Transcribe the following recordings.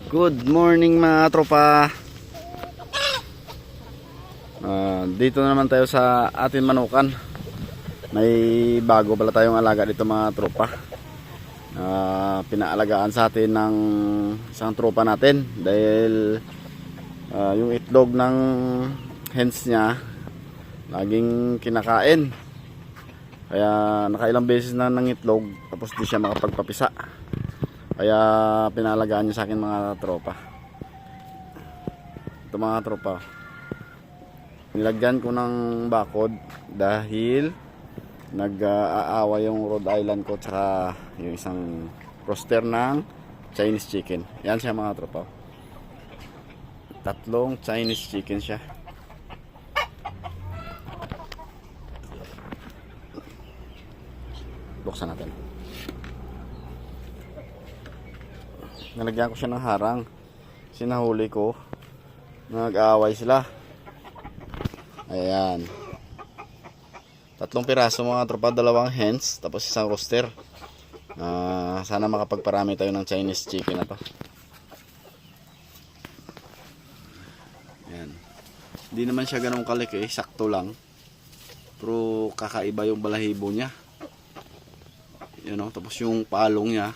Good morning mga tropa. Dito na naman tayo sa atin manukan. May bago pala tayong alaga dito mga tropa. Pinaalagaan sa atin ng isang tropa natin dahil yung itlog ng hens niya laging kinakain. Kaya nakailang beses na ng itlog tapos di siya makapagpapisa. Kaya pinalagaan niya sa akin mga tropa. Ito mga tropa, nilagyan ko ng bakod dahil nag-aawa yung Rhode Island ko tsaka yung isang roster ng Chinese chicken. Yan siya mga tropa, tatlong Chinese chicken siya. Buksan natin. Nalagyan ko siya ng harang. Sinahuli ko. Nag-aaway sila. Ayan. Tatlong piraso mga tropa, dalawang hens, tapos isang rooster. Sana makapagparami tayo ng Chinese chicken na to. Ayan. Hindi naman siya ganun kalaki, sakto lang. Pero kakaiba yung balahibo niya. Yun o, tapos yung palong niya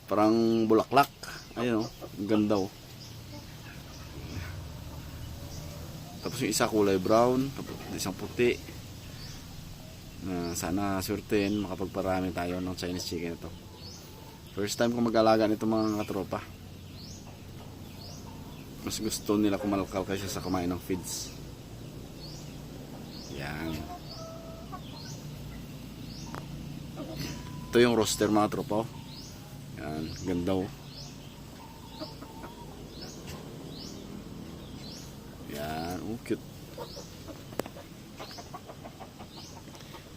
parang bulaklak. Ayun o, ganda o. Tapos yung isa kulay brown, tapos isang puti. Sana swertein makapagparami tayo ng Chinese chicken ito. First time ko mag-alaga nito mga katropa. Mas gusto nila kumalkal kaysa sa kumain ng feeds. Yan. Ito yung roster mga tropa. Yan, ganda oh. Yan, oh cute.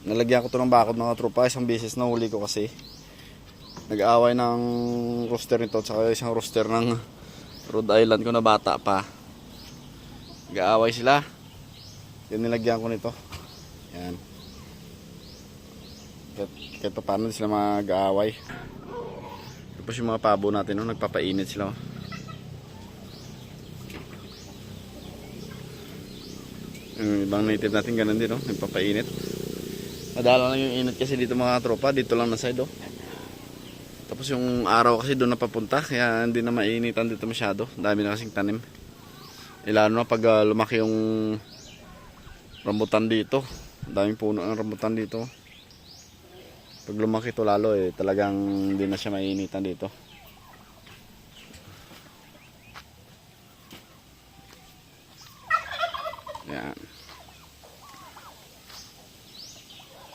Nalagyan ko to ng bakod mga tropa, isang beses na huli ko kasi. Nag-aaway ng roster nito tsaka isang roster ng Rhode Island ko na bata pa. Nag-aaway sila. Yan nilagyan ko nito. Yan. Kahit pa paano sila mag-aaway. Tapos yung mga pabo natin, no, nagpapainit sila. Yung ibang native natin ganun din, no, nagpapainit. Madala lang yung init kasi dito mga tropa, dito lang na side. Oh. Tapos yung araw kasi doon napapunta, kaya hindi na mainitan dito masyado. Dami na kasing tanim. Lalo na pag lumaki yung rambutan dito. Daming puno ng rambutan dito. Pag lumaki to lalo talagang hindi na siya mainitan dito. Yan.